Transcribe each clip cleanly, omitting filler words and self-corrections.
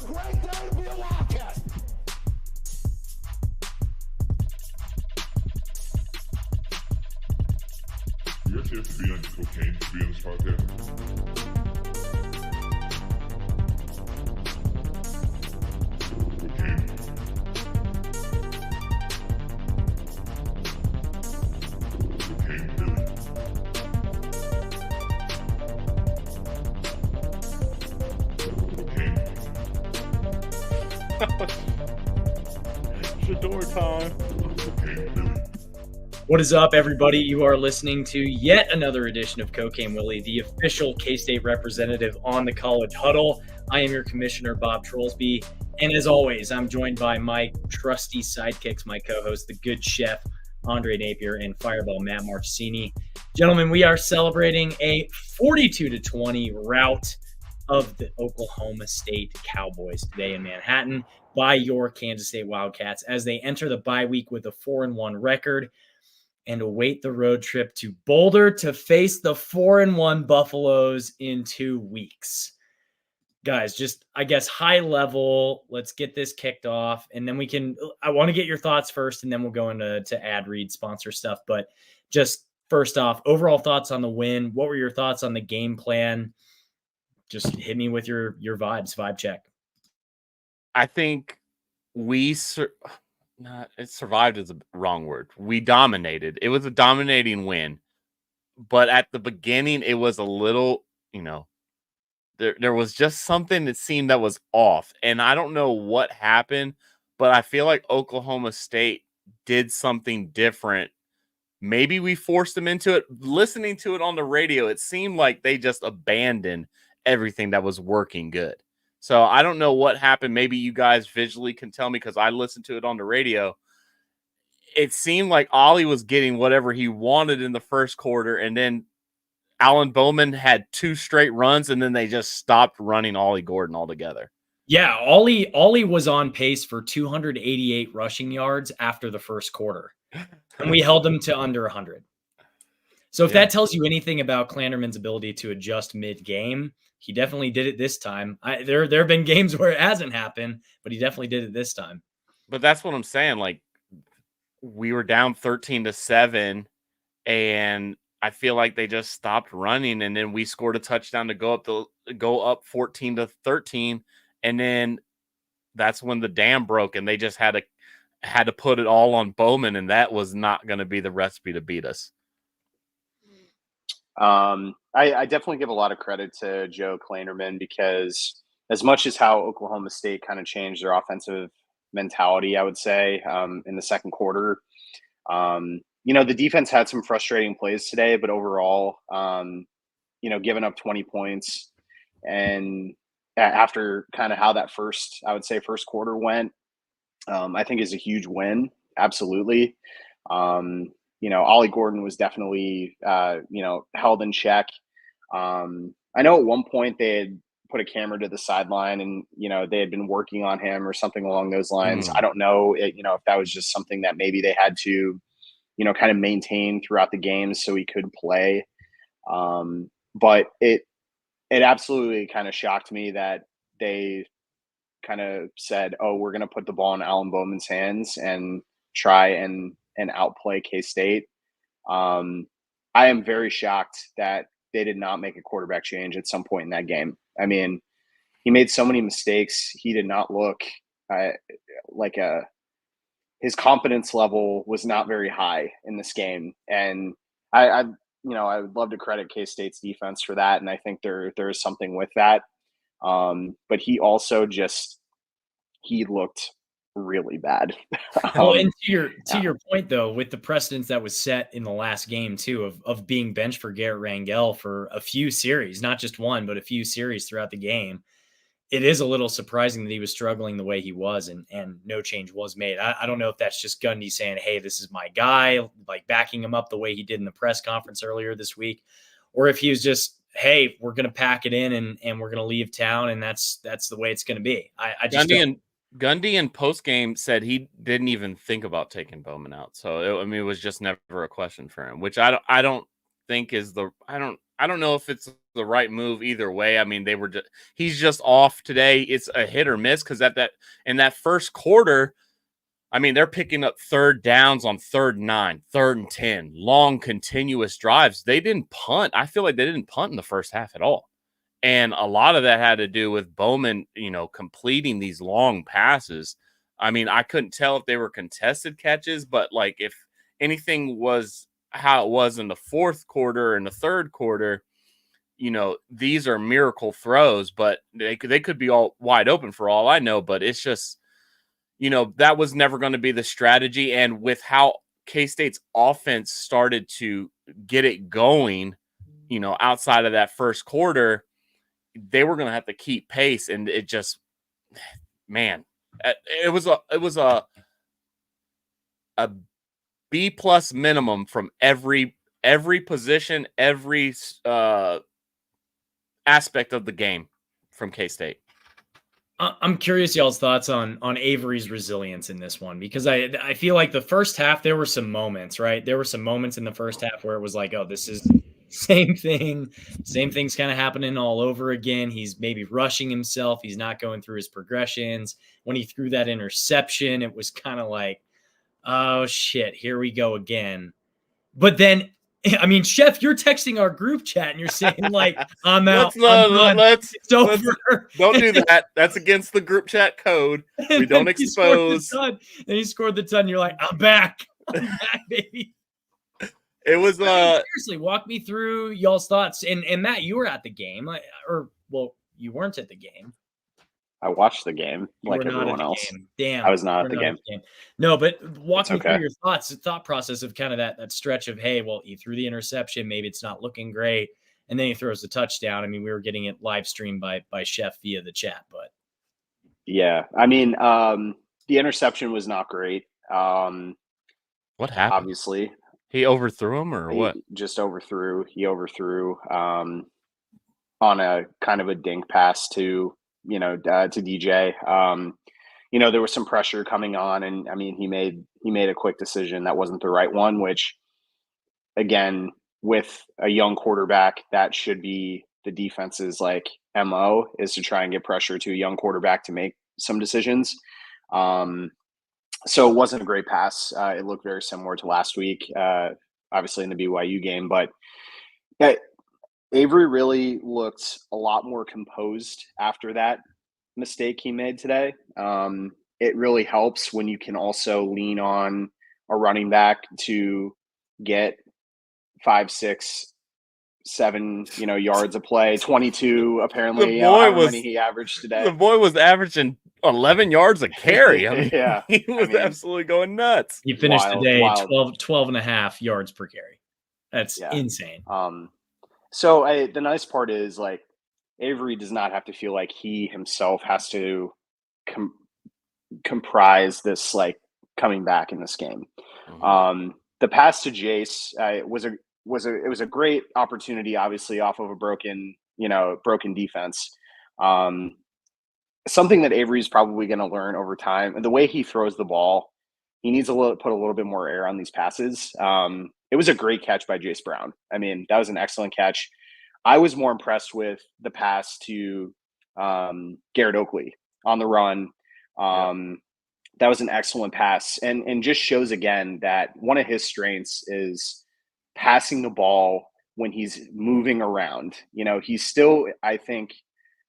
a great day to be a Wildcat. You actually have to be on cocaine to be on this podcast? Cocaine. Cocaine, really? Cocaine. Shador time. Cocaine, really? What is up, everybody? You are listening to yet another edition of Cocaine Willie, the official K-State representative on the College Huddle. I am your commissioner, Bob Trollsby, and as always, I'm joined by my trusty sidekicks, my co-host, the good chef, Andre Napier, and Fireball Matt Marchesini. Gentlemen, we are celebrating a 42-20 rout of the Oklahoma State Cowboys today in Manhattan by your Kansas State Wildcats as they enter the bye week with a 4-1 record and await the road trip to Boulder to face the 4-1 Buffaloes in 2 weeks. Guys, just, I guess, high level, let's get this kicked off, and then I want to get your thoughts first, and then we'll go into ad read sponsor stuff, but just first off, overall thoughts on the win. What were your thoughts on the game plan? Just hit me with your vibe check. I think it survived is the wrong word. We dominated. It was a dominating win. But at the beginning, it was a little, there was just something that seemed that was off. And I don't know what happened, but I feel like Oklahoma State did something different. Maybe we forced them into it. Listening to it on the radio, it seemed like they just abandoned everything that was working good. So I don't know what happened. Maybe you guys visually can tell me because I listened to it on the radio. It seemed like Ollie was getting whatever he wanted in the first quarter, and then Alan Bowman had 2 straight runs, and then they just stopped running Ollie Gordon altogether. Yeah, Ollie was on pace for 288 rushing yards after the first quarter, and we held him to under 100. So if that tells you anything about Klanderman's ability to adjust mid-game, he definitely did it this time. There have been games where it hasn't happened, but he definitely did it this time. But that's what I'm saying. Like, we were down 13-7, and I feel like they just stopped running, and then we scored a touchdown to go up 14-13, and then that's when the dam broke, and they just had to put it all on Bowman, and that was not going to be the recipe to beat us. I definitely give a lot of credit to Joe Klanderman because as much as how Oklahoma State kind of changed their offensive mentality, I would say, in the second quarter, the defense had some frustrating plays today, but overall, giving up 20 points and after kind of how that first quarter went, I think is a huge win. Absolutely. Ollie Gordon was definitely, held in check. I know at one point they had put a camera to the sideline and, they had been working on him or something along those lines. I don't know, if that was just something that maybe they had to, kind of maintain throughout the game so he could play. But it absolutely kind of shocked me that they kind of said, oh, we're going to put the ball in Alan Bowman's hands and try and outplay K-State. I am very shocked that they did not make a quarterback change at some point in that game. I mean, he made so many mistakes. He did not look his confidence level was not very high in this game. And I would love to credit K-State's defense for that. And I think there is something with that. But he also he looked really bad. Well, and to your point though, with the precedence that was set in the last game too, of being benched for Garrett Rangel for a few series, not just one, but a few series throughout the game, it is a little surprising that he was struggling the way he was and no change was made. I don't know if that's just Gundy saying, hey, this is my guy, like backing him up the way he did in the press conference earlier this week, or if he was just, hey, we're going to pack it in and we're going to leave town. And that's the way it's going to be. Gundy in postgame said he didn't even think about taking Bowman out. So, it was just never a question for him, which I don't think is I I don't know if it's the right move either way. I mean, he's just off today. It's a hit or miss because in that first quarter, I mean, they're picking up third downs on 3rd and 9, 3rd and 10, long continuous drives. They didn't punt. I feel like they didn't punt in the first half at all. And a lot of that had to do with Bowman, completing these long passes. I mean, I couldn't tell if they were contested catches, but like if anything was how it was in the fourth quarter and the third quarter, these are miracle throws, but they could be all wide open for all I know. But it's just, that was never going to be the strategy. And with how K-State's offense started to get it going, outside of that first quarter, they were going to have to keep pace. And it just, man, it was a B+ minimum from every position, every aspect of the game from K-State. I'm curious y'all's thoughts on Avery's resilience in this one, because I feel like the first half there were some moments, right? There were some moments in the first half where it was like, oh, this is same thing's kind of happening all over again. He's maybe rushing himself. He's not going through his progressions. When he threw that interception, it was kind of like, oh shit, here we go again. But then, I mean, Chef, you're texting our group chat and you're saying like, I'm out. It's over. Don't do that. That's against the group chat code. We don't expose. Then he scored the ton. You're like, I'm back. I'm back, baby. It was seriously, walk me through y'all's thoughts. And Matt, you were at the game, you weren't at the game. I watched the game like everyone else. Damn, I was not at the game. No, but walk me through your thought process of kind of that stretch of, hey, well, he threw the interception, maybe it's not looking great, and then he throws the touchdown. I mean, we were getting it live streamed by Chef via the chat, but yeah, I mean, the interception was not great. What happened? Obviously, he overthrew him, or what? Just overthrew. He overthrew on a kind of a dink pass to DJ. There was some pressure coming on, and I mean, he made a quick decision that wasn't the right one, which again, with a young quarterback, that should be the defense's like MO, is to try and get pressure to a young quarterback to make some decisions. So it wasn't a great pass. It looked very similar to last week, obviously in the BYU game, but Avery really looked a lot more composed after that mistake he made today. It really helps when you can also lean on a running back to get 5, 6, 7, yards a play. 22 apparently. How many he averaged today? The boy was averaging 11 yards a carry. I mean, yeah, he was absolutely going nuts. He finished today 12 and a half yards per carry. That's insane. So the nice part is like Avery does not have to feel like he himself has to comprise this like coming back in this game. Mm-hmm. The pass to Jace was a great opportunity, obviously off of a broken defense. Something that Avery's probably going to learn over time, and the way he throws the ball, he needs to put a little bit more air on these passes. It was a great catch by Jace Brown. I mean, that was an excellent catch. I was more impressed with the pass to Garrett Oakley on the run. That was an excellent pass, and just shows again that one of his strengths is passing the ball when he's moving around. He's still, I think,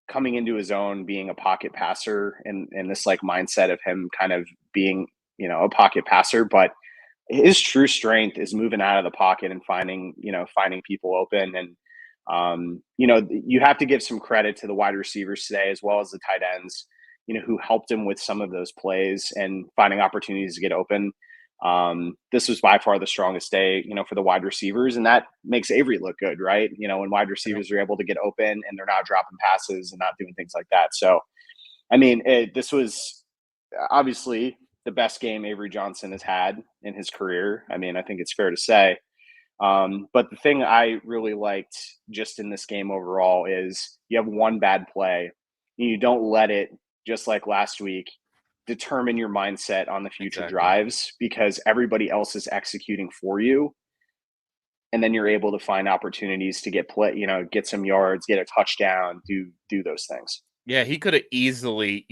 coming into his own, being a pocket passer, and this like mindset of him kind of being, a pocket passer, but his true strength is moving out of the pocket and finding people open. And, you have to give some credit to the wide receivers today, as well as the tight ends, who helped him with some of those plays and finding opportunities to get open. This was by far the strongest day, for the wide receivers, and that makes Avery look good, right? When wide receivers are able to get open and they're not dropping passes and not doing things like that. So, I mean, this was obviously the best game Avery Johnson has had in his career. I mean, I think it's fair to say. But the thing I really liked just in this game overall is you have one bad play, and you don't let it, just like last week, determine your mindset on the future drives, because everybody else is executing for you. and then you're able to find opportunities to get get some yards, get a touchdown, do those things. Yeah, he could have easily,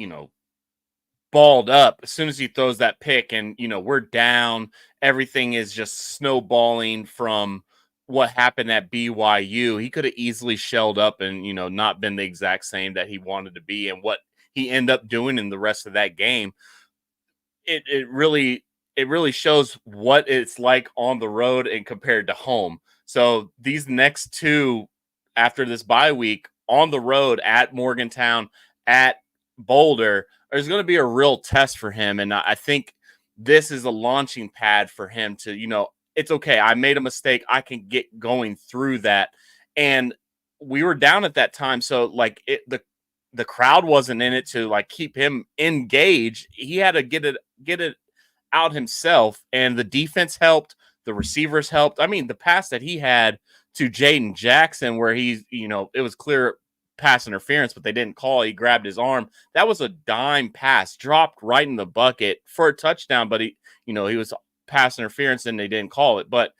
balled up as soon as he throws that pick, and we're down. Everything is just snowballing from what happened at BYU. He could have easily shelled up and not been the exact same that he wanted to be, and what he ended up doing in the rest of that game. It really shows what it's like on the road and compared to home. So these next two after this bye week on the road at Morgantown, at Boulder, there's going to be a real test for him. And I think this is a launching pad for him to, it's okay. I made a mistake. I can get going through that. And we were down at that time. So like the crowd wasn't in it to like keep him engaged. He had to get it out himself, and the defense helped. The receivers helped. I mean, the pass that he had to Jaden Jackson, where he's, it was clear pass interference, but they didn't call. He grabbed his arm. That was a dime pass, dropped right in the bucket for a touchdown, but he was pass interference and they didn't call it. But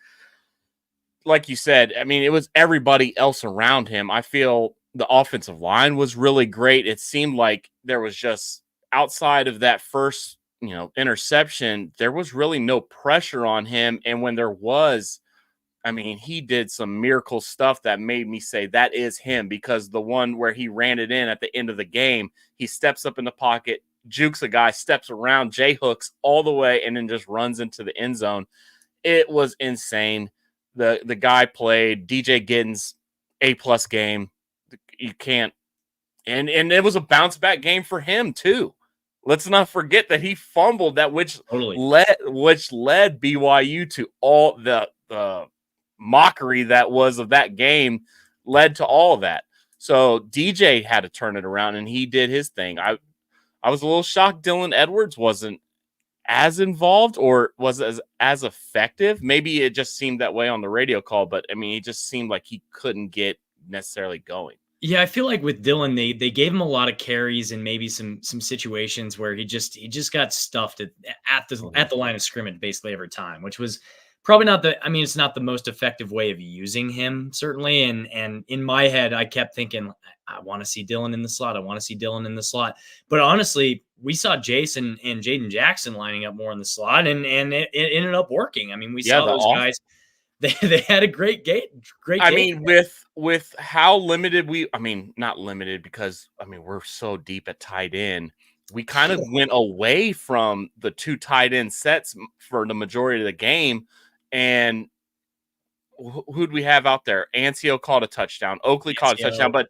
like you said, I mean, it was everybody else around him. I feel the offensive line was really great. It seemed like there was just outside of that first, interception, there was really no pressure on him. And when there was, I mean, he did some miracle stuff that made me say that is him, because the one where he ran it in at the end of the game, he steps up in the pocket, jukes a guy, steps around, J hooks all the way, and then just runs into the end zone. It was insane. The guy played. DJ Giddens, A+ game. You can't, and it was a bounce back game for him too. Let's not forget that he fumbled that, which led BYU to all the mockery that was of that game, led to all of that. So DJ had to turn it around, and he did his thing. I was a little shocked Dylan Edwards wasn't as involved or was as effective. Maybe it just seemed that way on the radio call, but I mean, it just seemed like he couldn't get necessarily going. Yeah, I feel like with Dylan, they gave him a lot of carries and maybe some situations where he just got stuffed at the line of scrimmage basically every time, which was probably not it's not the most effective way of using him, certainly. And in my head, I kept thinking, I want to see Dylan in the slot. I want to see Dylan in the slot. But honestly, we saw Jason and Jaden Jackson lining up more in the slot, and it ended up working. I mean, we saw those guys. They had a great game. I mean, with how limited not limited, because we're so deep at tight end. We kind of went away from the two tight end sets for the majority of the game. And who'd we have out there? Ancio called a touchdown. Oakley called a touchdown, but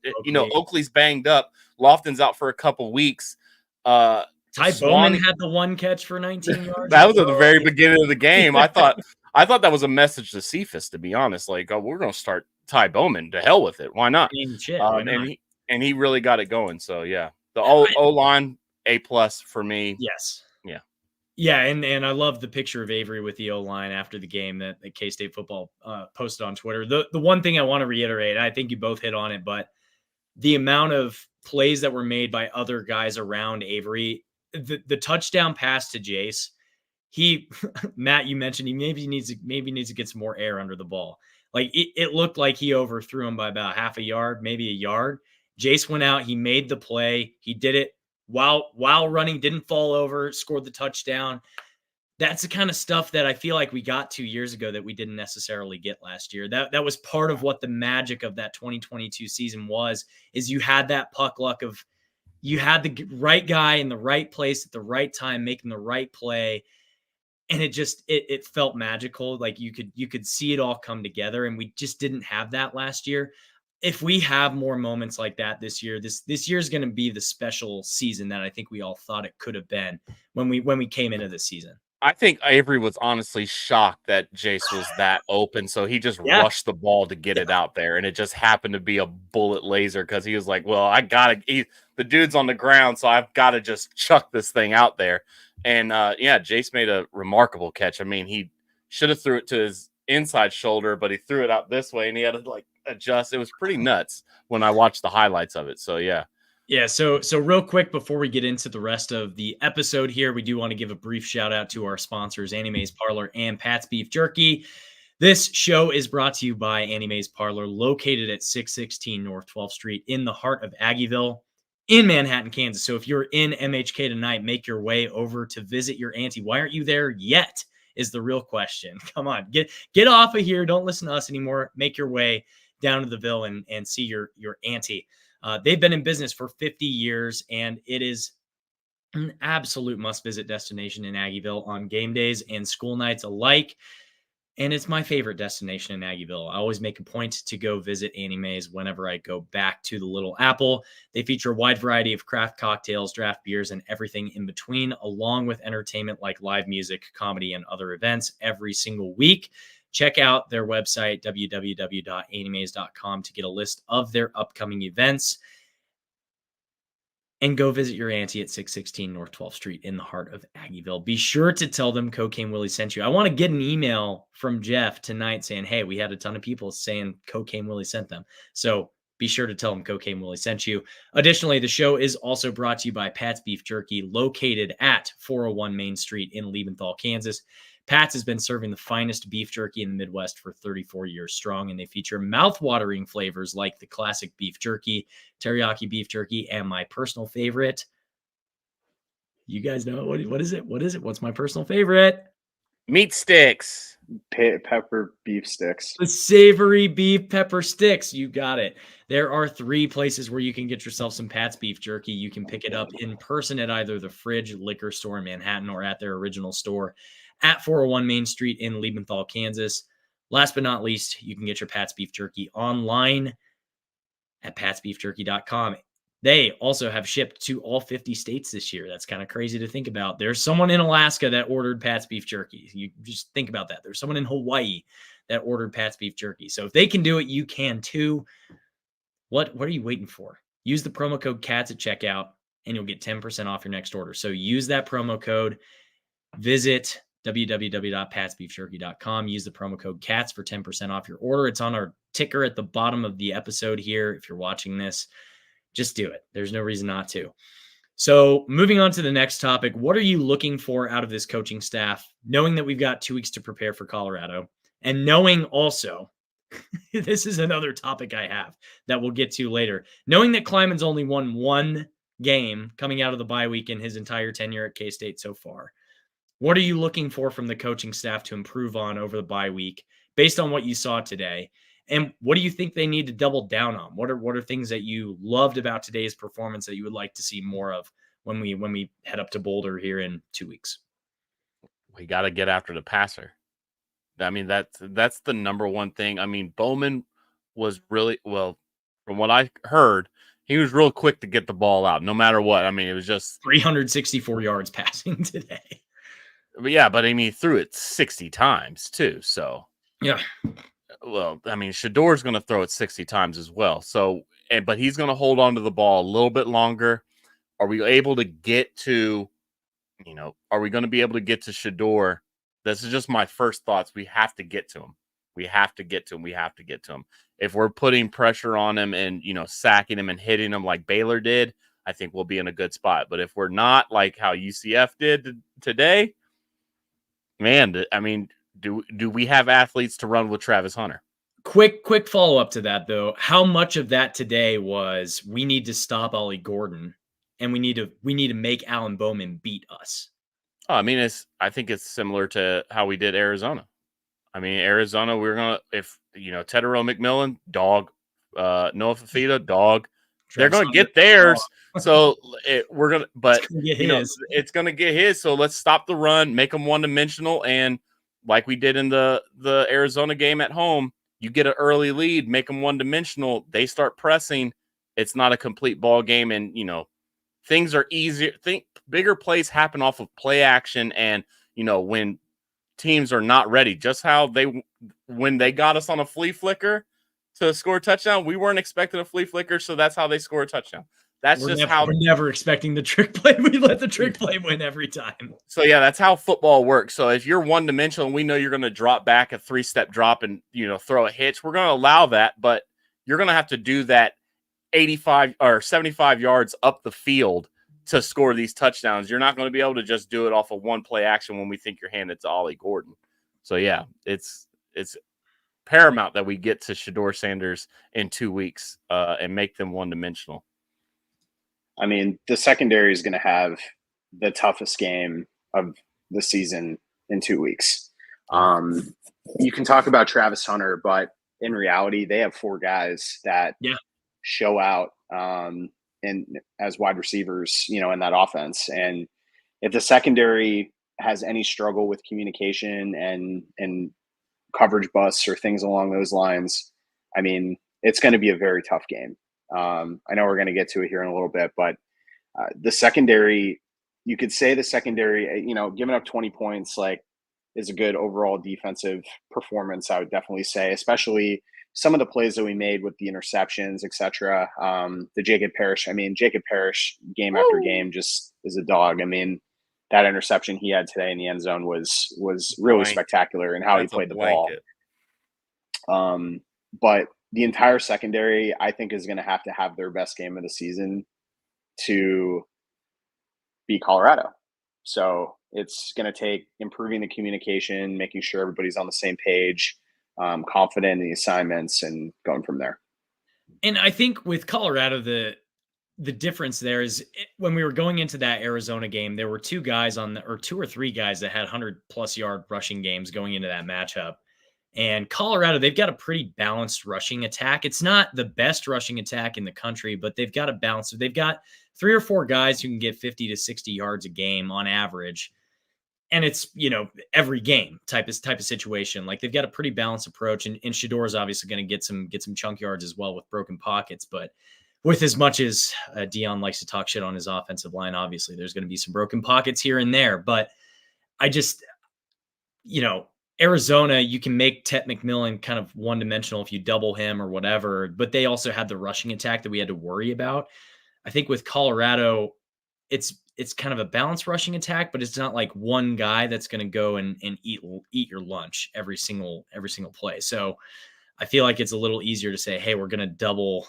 Oakley's banged up. Lofton's out for a couple weeks. Ty Bowman had the one catch for 19 yards. That was at the very beginning of the game. I thought that was a message to Cephas, to be honest. Like, we're going to start Ty Bowman. To hell with it. Why not? Why not? And he really got it going. So yeah, the O-line A+ for me. Yes. Yeah. Yeah, and I love the picture of Avery with the O-line after the game that K-State football posted on Twitter. The one thing I want to reiterate, I think you both hit on it, but the amount of plays that were made by other guys around Avery, the touchdown pass to Jace, Matt, you mentioned he maybe needs to get some more air under the ball. Like it looked like he overthrew him by about half a yard, maybe a yard. Jace went out, he made the play, he did it while running, didn't fall over, scored the touchdown. That's the kind of stuff that I feel like we got 2 years ago that we didn't necessarily get last year. That was part of what the magic of that 2022 season was, is you had that puck luck of you had the right guy in the right place at the right time, making the right play. And it felt magical. Like you could see it all come together, and we just didn't have that last year. If we have more moments like that this year, this year is going to be the special season that I think we all thought it could have been when we came into this season. I think Avery was honestly shocked that Jace was that open, so he just rushed the ball to get it out there, and it just happened to be a bullet laser because he was like, well, the dude's on the ground, so I've got to just chuck this thing out there. And Jace made a remarkable catch. I mean, he should have threw it to his inside shoulder, but he threw it out this way, and he had to adjust. It was pretty nuts when I watched the highlights of it. So yeah. Yeah, so real quick before we get into the rest of the episode here, we do want to give a brief shout out to our sponsors, Annie Mae's Parlor and Pat's Beef Jerky. This show is brought to you by Annie Mae's Parlor, located at 616 North 12th Street in the heart of Aggieville in Manhattan, Kansas. So if you're in MHK tonight, make your way over to visit your auntie. Why aren't you there yet is the real question. Come on, get off of here. Don't listen to us anymore. Make your way down to the Ville and see your auntie. They've been in business for 50 years, and it is an absolute must-visit destination in Aggieville on game days and school nights alike. And it's my favorite destination in Aggieville. I always make a point to go visit Annie Mae's whenever I go back to the Little Apple. They feature a wide variety of craft cocktails, draft beers, and everything in between, along with entertainment like live music, comedy, and other events every single week. Check out their website, www.anniemays.com, to get a list of their upcoming events. And go visit your auntie at 616 North 12th Street in the heart of Aggieville. Be sure to tell them Cocaine Willie sent you. I want to get an email from Jeff tonight saying, hey, we had a ton of people saying Cocaine Willie sent them. So be sure to tell them Cocaine Willie sent you. Additionally, the show is also brought to you by Pat's Beef Jerky, located at 401 Main Street in Liebenthal, Kansas. Pat's has been serving the finest beef jerky in the Midwest for 34 years strong, and they feature mouth-watering flavors like the classic beef jerky, teriyaki beef jerky, and my personal favorite. You guys know what is it? What is it? What's my personal favorite? Meat sticks. Pepper beef sticks. The savory beef pepper sticks. You got it. There are 3 places where you can get yourself some Pat's Beef Jerky. You can pick it up in person at either the Fridge liquor store in Manhattan or at their original store at 401 Main Street in Liebenthal, Kansas. Last but not least, you can get your Pat's Beef Jerky online at patsbeefjerky.com. They also have shipped to all 50 states this year. That's kind of crazy to think about. There's someone in Alaska that ordered Pat's Beef Jerky. You just think about that. There's someone in Hawaii that ordered Pat's Beef Jerky. So if they can do it, you can too. What are you waiting for? Use the promo code CATS at checkout and you'll get 10% off your next order. So use that promo code. Visit www.patsbeefjerky.com. Use the promo code CATS for 10% off your order. It's on our ticker at the bottom of the episode here. If you're watching this, just do it. There's no reason not to. So moving on to the next topic, what are you looking for out of this coaching staff, knowing that we've got 2 weeks to prepare for Colorado, and knowing also, this is another topic I have that we'll get to later, knowing that Kleiman's only won 1 game coming out of the bye week in his entire tenure at K-State so far. What are you looking for from the coaching staff to improve on over the bye week based on what you saw today? And what do you think they need to double down on? What are things that you loved about today's performance that you would like to see more of when we head up to Boulder here in 2 weeks? We got to get after the passer. I mean, that's the number one thing. I mean, Bowman was really, well, from what I heard, he was real quick to get the ball out, no matter what. I mean, it was just 364 yards passing today. But yeah, but I mean, he threw it 60 times too. So yeah. Well, I mean, Shador's going to throw it 60 times as well. So, but he's going to hold on to the ball a little bit longer. Are we able to get to, are we going to be able to get to Shador? This is just my first thoughts. We have to get to him. We have to get to him. We have to get to him. If we're putting pressure on him and, sacking him and hitting him like Baylor did, I think we'll be in a good spot. But if we're not, like how UCF did today, man, I mean, do we have athletes to run with Travis Hunter? Quick follow-up to that, though. How much of that today was we need to stop Ollie Gordon and we need to make Alan Bowman beat us? Oh, I mean, I think it's similar to how we did Arizona. I mean, Arizona, we're going to, if, Tedero McMillan, dog, Noah Fafita, dog, they're going to get theirs. So we're going to, but it's going to get his. So let's stop the run, make them one-dimensional. And like we did in the Arizona game at home, you get an early lead, make them one-dimensional. They start pressing. It's not a complete ball game. And, things are easier. Bigger plays happen off of play action. And, when teams are not ready, just how when they got us on a flea flicker to score a touchdown, we weren't expecting a flea flicker. So that's how they score a touchdown. We're never expecting the trick play. We let the trick play win every time. So yeah, that's how football works. So if you're one-dimensional and we know you're going to drop back a 3-step drop and, throw a hitch, we're going to allow that, but you're going to have to do that 85 or 75 yards up the field to score these touchdowns. You're not going to be able to just do it off of one play action when we think you're handed to Ollie Gordon. So yeah, it's paramount that we get to Shedeur Sanders in 2 weeks and make them one-dimensional. I mean, the secondary is going to have the toughest game of the season in 2 weeks. You can talk about Travis Hunter, but in reality, they have 4 guys that show out and as wide receivers, in that offense. And if the secondary has any struggle with communication and coverage busts or things along those lines, I mean, it's going to be a very tough game. I know we're going to get to it here in a little bit, but the secondary, you could say the secondary, giving up 20 points, is a good overall defensive performance. I would definitely say, especially some of the plays that we made with the interceptions, etc. The Jacob Parrish game after game just is a dog. I mean, that interception he had today in the end zone was really spectacular in how he played the ball. But the entire secondary, I think, is going to have their best game of the season to beat Colorado. So it's going to take improving the communication, making sure everybody's on the same page, confident in the assignments, and going from there. And I think with Colorado, the difference there is when we were going into that Arizona game, there were 2 or 3 guys that had 100+ yard rushing games going into that matchup. And Colorado, they've got a pretty balanced rushing attack. It's not the best rushing attack in the country, but they've got a balance. They've got 3 or 4 guys who can get 50 to 60 yards a game on average. And it's, every game type of situation. They've got a pretty balanced approach. And Shedeur is obviously going to get some chunk yards as well with broken pockets. But with as much as Dion likes to talk shit on his offensive line, obviously there's going to be some broken pockets here and there. But I just, Arizona, you can make Tet McMillan kind of one-dimensional if you double him or whatever, but they also had the rushing attack that we had to worry about. I think with Colorado, it's kind of a balanced rushing attack, but it's not like one guy that's going to go and eat your lunch every single play. So I feel like it's a little easier to say, hey, we're going to double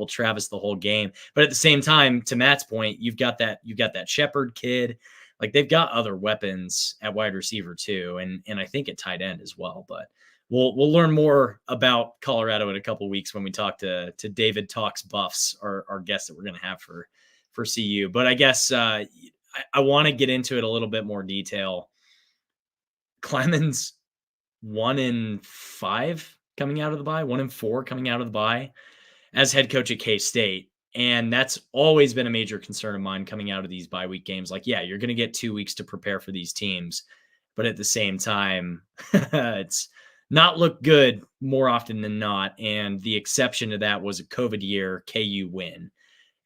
Travis the whole game. But at the same time, to Matt's point, you've got that Shepard kid. They've got other weapons at wide receiver too, and I think at tight end as well. But we'll learn more about Colorado in a couple of weeks when we talk to David Talks Buffs, our guest that we're going to have for CU. But I guess I want to get into it a little bit more detail. Klieman's 1-5 coming out of the bye, 1-4 coming out of the bye as head coach at K-State. And that's always been a major concern of mine coming out of these bye week games. You're going to get 2 weeks to prepare for these teams, but at the same time, it's not looked good more often than not. And the exception to that was a COVID year KU win.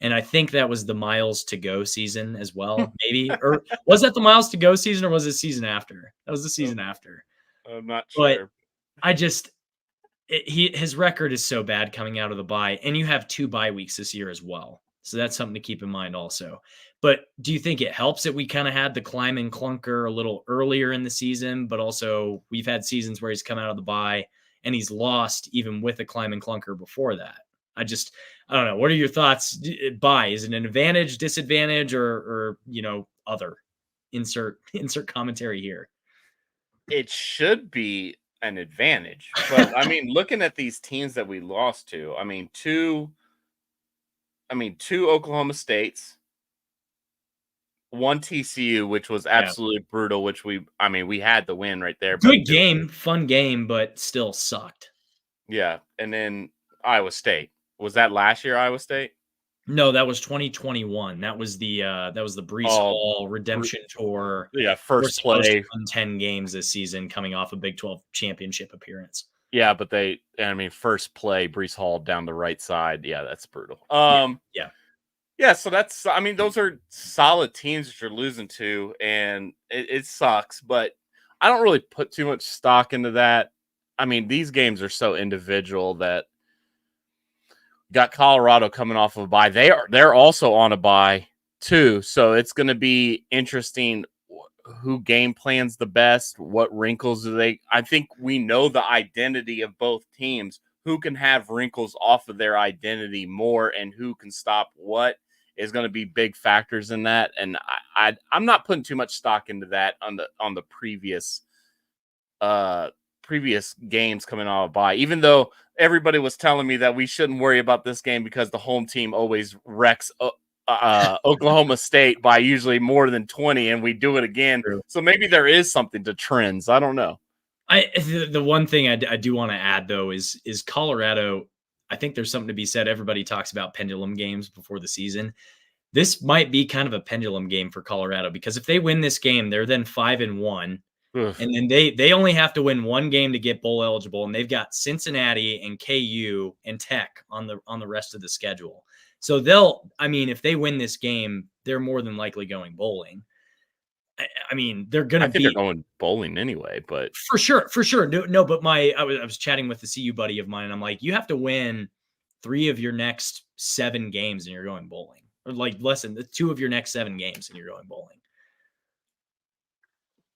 And I think that was the Miles to go season as well, maybe. Or was that the Miles to go season, or was it season after? That was the season after. I'm not sure. But his record is so bad coming out of the bye, and you have 2 bye weeks this year as well. So that's something to keep in mind also. But do you think it helps that we kind of had the Klieman clunker a little earlier in the season, but also we've had seasons where he's come out of the bye and he's lost even with a Klieman clunker before that? I don't know. What are your thoughts? Bye. Is it an advantage, disadvantage, or other? Insert commentary here. It should be an advantage, but I mean, looking at these teams that we lost to, two Oklahoma States, 1 TCU, which was absolutely brutal, which we had the win right there. Good game, fun game, but still sucked. Yeah. And then Iowa State. Was that last year, Iowa State? No, that was 2021. That was the Breece Hall redemption tour. Yeah, first play. 10 games this season coming off a Big 12 championship appearance. Yeah, but first play, Breece Hall down the right side. Yeah, that's brutal. Yeah, so that's, those are solid teams that you're losing to, and it sucks, but I don't really put too much stock into that. These games are so individual that got Colorado coming off of a bye. They're also on a bye too, so it's going to be interesting who game plans the best, what wrinkles do they. I think we know the identity of both teams, who can have wrinkles off of their identity more, and who can stop what is going to be big factors in that. And I'm not putting too much stock into that on the previous previous games coming out of bye, even though everybody was telling me that we shouldn't worry about this game because the home team always wrecks Oklahoma State by usually more than 20, and we do it again. True. So maybe there is something to trends. I don't know. The one thing I do want to add though is Colorado. I think there's something to be said. Everybody talks about pendulum games before the season. This might be kind of a pendulum game for Colorado because if they win this game, they're then 5-1. Ugh. And then they only have to win one game to get bowl eligible, and they've got Cincinnati and KU and Tech on the rest of the schedule. So if they win this game, they're more than likely going bowling. I mean, they're going to be. They're going bowling anyway, but for sure. No, but I was chatting with the CU buddy of mine, and I'm like, you have to win 3 of your next 7 games, and you're going bowling, or like less than 2 of your next 7 games, and you're going bowling.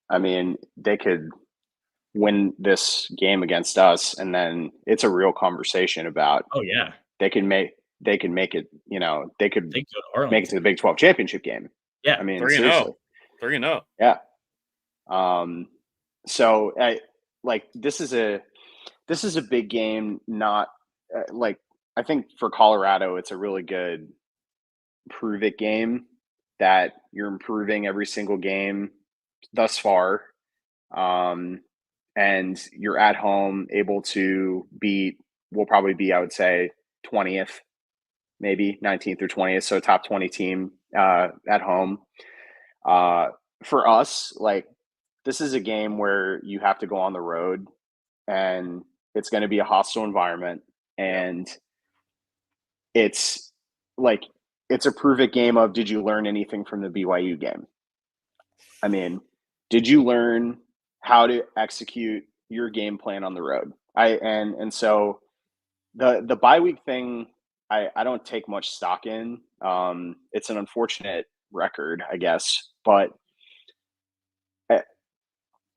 I mean, they could win this game against us, and then it's a real conversation about. Oh yeah, they can make it. They could make it to the Big 12 championship game. Yeah, I mean, 3-0. seriously. 3-0. Yeah. So this is a big game. Not I think for Colorado, it's a really good prove it game that you're improving every single game thus far. And you're at home able to will probably be, I would say 20th, maybe 19th or 20th. So top 20 team, at home. For us, this is a game where you have to go on the road and it's going to be a hostile environment. And it's a prove it game of, did you learn anything from the BYU game? I mean, did you learn how to execute your game plan on the road? And so the bye week thing, I don't take much stock in. It's an unfortunate record, I guess, but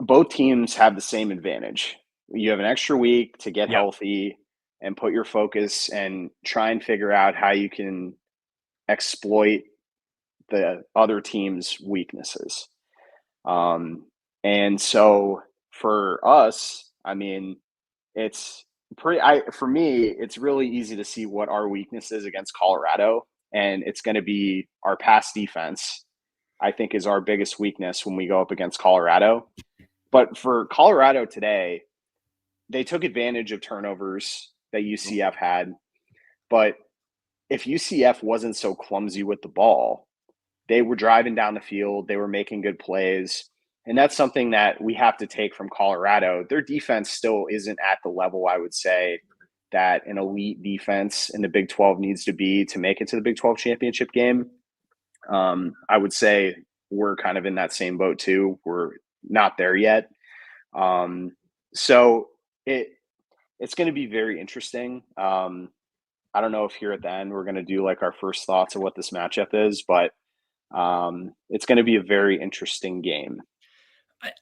both teams have the same advantage. You have an extra week to get healthy and put your focus and try and figure out how you can exploit the other team's weaknesses. And so for us, I mean, it's for me, it's really easy to see what our weakness is against Colorado. And it's going to be our pass defense, I think, is our biggest weakness when we go up against Colorado. But for Colorado today, they took advantage of turnovers that UCF had. But if UCF wasn't so clumsy with the ball, they were driving down the field. They were making good plays. And that's something that we have to take from Colorado. Their defense still isn't at the level, I would say, that an elite defense in the Big 12 needs to be to make it to the Big 12 championship game. I would say we're kind of in that same boat too. We're not there yet. So it's going to be very interesting. I don't know if here at the end we're going to do our first thoughts of what this matchup is, but it's going to be a very interesting game.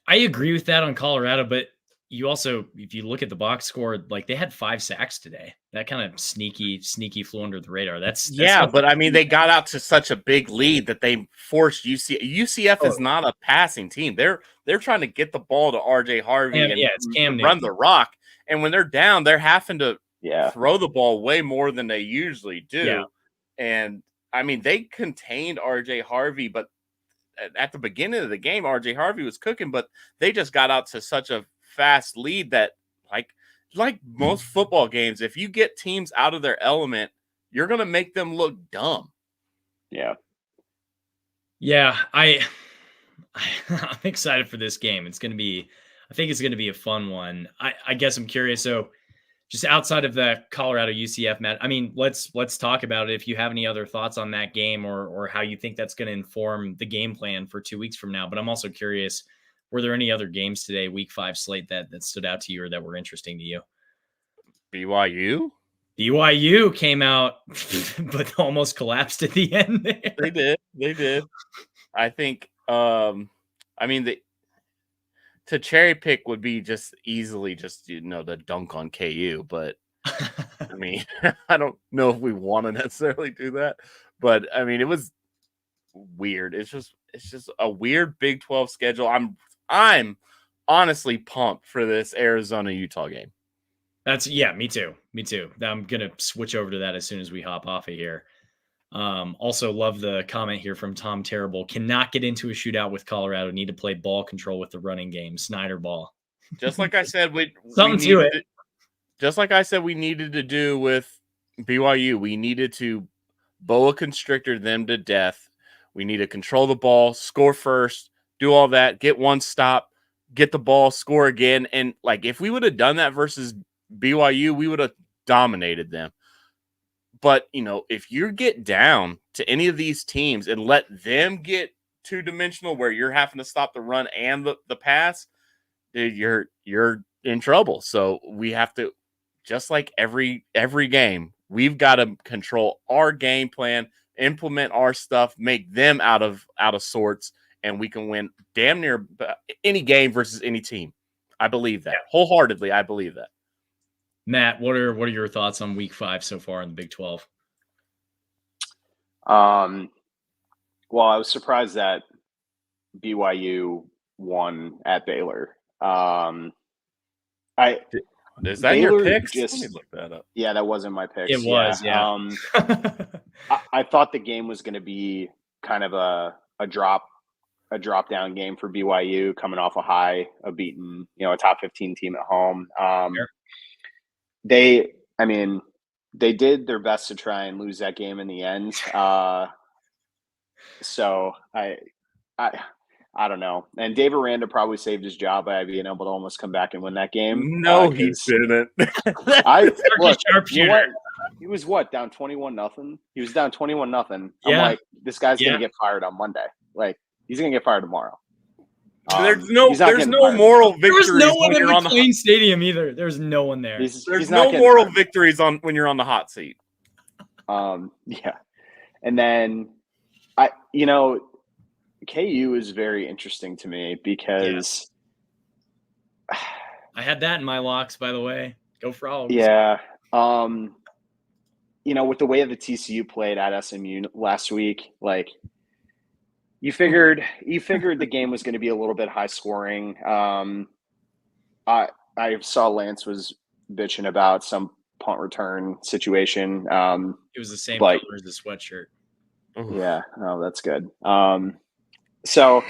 I agree with that on Colorado, but you also, if you look at the box score, they had 5 sacks today. That kind of sneaky flew under the radar. That's but I mean, they got out to such a big lead that they forced UCF. UCF is not a passing team. They're trying to get the ball to RJ Harvey and run the rock. And when they're down, they're having to throw the ball way more than they usually do. Yeah. And I mean, they contained RJ Harvey, but at the beginning of the game, RJ Harvey was cooking, but they just got out to such a fast lead that like most football games, if you get teams out of their element, you're going to make them look dumb. Yeah, I'm excited for this game. I think it's going to be a fun one. I guess I'm curious. So just outside of the Colorado UCF match, I mean, let's talk about it. If you have any other thoughts on that game or how you think that's going to inform the game plan for 2 weeks from now. But I'm also curious, were there any other games today, week 5 slate that stood out to you or that were interesting to you? BYU came out, but almost collapsed at the end there. They did. I think, I mean, to cherry pick would be just easily the dunk on KU, but I mean, I don't know if we want to necessarily do that, but I mean, it was weird. It's just a weird Big 12 schedule. I'm honestly pumped for this Arizona-Utah game. Me too. I'm gonna switch over to that as soon as we hop off of here. Also love the comment here from Tom Terrible. Cannot get into a shootout with Colorado. Need to play ball control with the running game. Snyder ball. Just like I said, Something to it. Just like I said, we needed to do with BYU. We needed to boa constrictor them to death. We need to control the ball, score first, do all that, get one stop, get the ball, score again. And like if we would have done that versus BYU, we would have dominated them. But, if you get down to any of these teams and let them get two-dimensional where you're having to stop the run and the pass, dude, you're in trouble. So we have to, just like every game, we've got to control our game plan, implement our stuff, make them out of sorts, and we can win damn near any game versus any team. I believe that. Wholeheartedly, I believe that. Matt, what are your thoughts on week 5 so far in the Big 12? Well, I was surprised that BYU won at Baylor. Is that your pick? Let me look that up. Yeah, that wasn't my pick. It was, yeah. I thought the game was going to be kind of a drop down game for BYU, coming off a high of beating, a top 15 team at home. Sure. They did their best to try and lose that game in the end. So I don't know. And Dave Aranda probably saved his job by being able to almost come back and win that game. No, he didn't. He was down 21-0. He was down 21-0. Yeah. I'm like, this guy's gonna get fired on Monday. Like, he's gonna get fired tomorrow. There's no moral victories. There's no one in McLean Stadium either. There's no one there. There's no moral victories when you're on the hot seat. Yeah. And then KU is very interesting to me because I had that in my locks, by the way. Go Frogs. Yeah. With the way the TCU played at SMU last week, like you figured the game was going to be a little bit high scoring. I saw Lance was bitching about some punt return situation. It was the same color as the sweatshirt. Yeah. Oh, that's good. So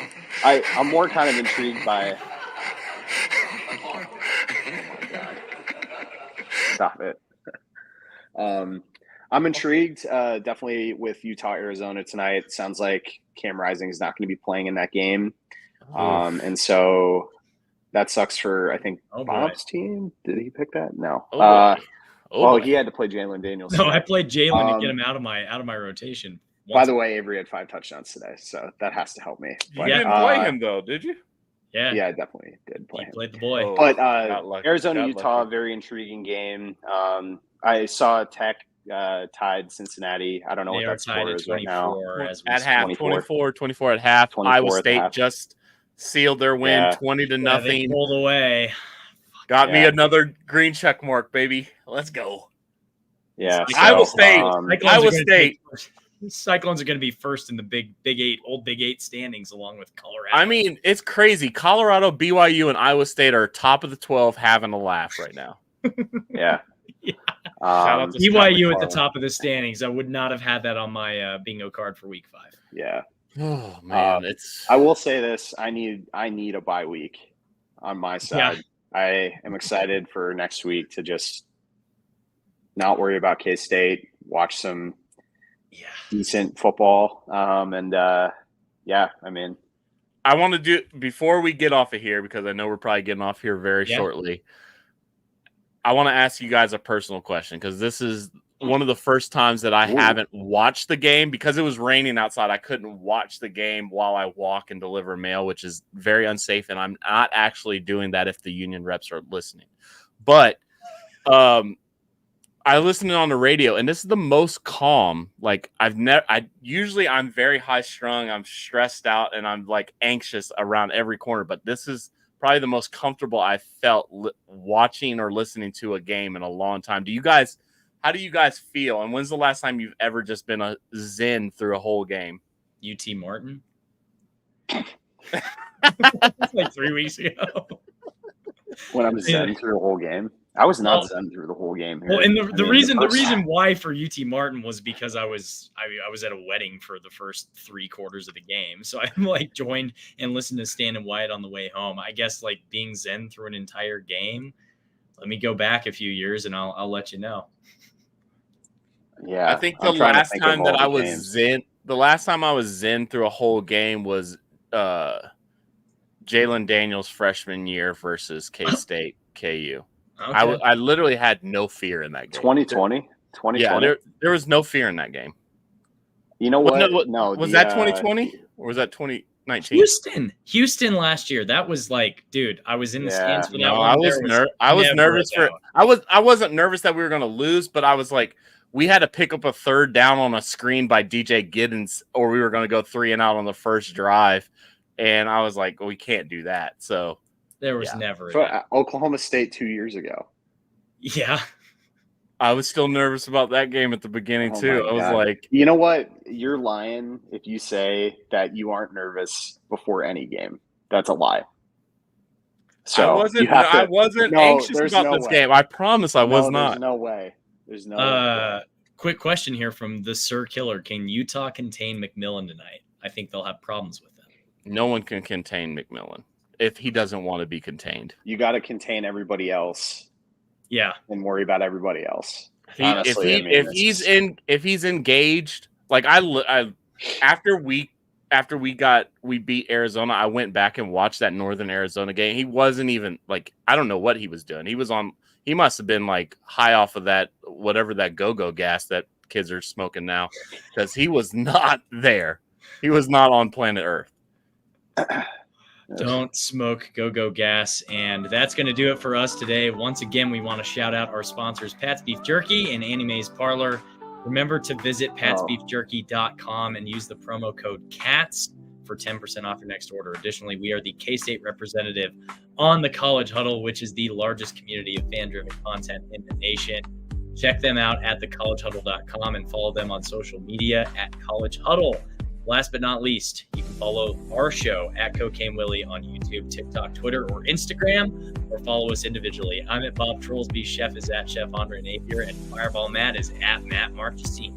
I'm more kind of intrigued by. Oh my God. Stop it. I'm intrigued, definitely with Utah, Arizona tonight. Sounds like Cam Rising is not going to be playing in that game. And so that sucks for, I think, Bob's team. Did he pick that? No. He had to play Jalen Daniels. No, I played Jalen to get him out of my rotation. By the way, Avery had 5 touchdowns today, so that has to help me. But, you didn't play him, though, did you? Yeah. Yeah, I definitely did play him. Played the boy. But Arizona-Utah, very intriguing game. I saw Tech tied Cincinnati. I don't know what that score is right now. At half, 24 at half. Iowa State just sealed their win, 20-0. They pulled away. Got me another green check mark, baby. Let's go. Yeah. Iowa State. Cyclones are going to be first in the Big 8 standings along with Colorado. I mean, it's crazy. Colorado, BYU, and Iowa State are top of the 12 having a laugh right now. Yeah. BYU at the top of the standings. I would not have had that on my bingo card for week 5. Yeah. Oh man, I will say this: I need a bye week on my side. Yeah. I am excited for next week to just not worry about K-State, watch some decent football, I mean, I want to do before we get off of here because I know we're probably getting off here very shortly. I want to ask you guys a personal question because this is one of the first times that I haven't watched the game because it was raining outside. I couldn't watch the game while I walk and deliver mail, which is very unsafe. And I'm not actually doing that if the union reps are listening. But I listened on the radio, and this is the most calm. Like I'm very high strung. I'm stressed out, and I'm like anxious around every corner. But this is probably the most comfortable I felt watching or listening to a game in a long time. How do you guys feel? And when's the last time you've ever just been a zen through a whole game? UT Martin. Like 3 weeks ago. When I'm zen through the whole game. I was not Well- zen through the whole game. Here. Well, and the reason first- why for UT Martin was because I was at a wedding for the first 3 quarters of the game, so I like joined and listened to Stan and Wyatt on the way home. I guess like being zen through an entire game. Let me go back a few years and I'll let you know. Yeah, I think the I'm trying to last think of time all that the I was games. zen, the last time I was zen through a whole game was Jalen Daniels' freshman year versus K-State KU. Okay. I literally had no fear in that game. 2020. Yeah, there was no fear in that game. You know Well, what? no, No, was the, that 2020 or was that 2019? Houston last year. That was like, dude, I was in the stands for that No, one. I was I was never nervous a for doubt. I wasn't nervous that we were going to lose, but I was like, we had to pick up a third down on a screen by DJ Giddens, or we were going to go 3 and out on the first drive, and I was like, well, we can't do that. So There was Yeah. never a So, doubt. Oklahoma State 2 years ago. Yeah. I was still nervous about that game at the beginning Oh too. my I was God. like, You know what? You're lying if you say that you aren't nervous before any game. That's a lie. So I wasn't No, anxious there's about no this way. game. I promise I was No, not. There's no way. There's no way. Quick question here from the Sir Killer. Can Utah contain McMillan tonight? I think they'll have problems with them. No one can contain McMillan if he doesn't want to be contained. You got to contain everybody else Yeah. and worry about everybody else. He, Honestly, I mean, if he's engaged, like after we beat Arizona, I went back and watched that Northern Arizona game. He wasn't even like, I don't know what he was doing. He must have been like high off of that whatever that go-go gas that kids are smoking now, because he was not there. He was not on planet Earth. Don't smoke go-go gas. And that's going to do it for us today. Once again, we want to shout out our sponsors, Pat's Beef Jerky and Annie Mae's Parlor. Remember to visit patsbeefjerky.com and use the promo code CATS for 10% off your next order. Additionally, we are the K-State representative on the College Huddle, which is the largest community of fan-driven content in the nation. Check them out at thecollegehuddle.com and follow them on social media at College Huddle. Last but not least, you can follow our show at Cocaine Willie on YouTube, TikTok, Twitter, or Instagram, or follow us individually. I'm at Bob Trollsby, Chef is at Chef Andre Napier, and Fireball Matt is at Matt Marchesine.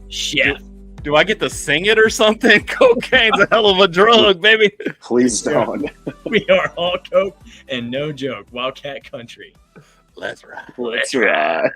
Chef. Do I get to sing it or something? Cocaine's a hell of a drug, baby. Please don't. We are all coke and no joke. Wildcat Country. Let's ride. Let's ride.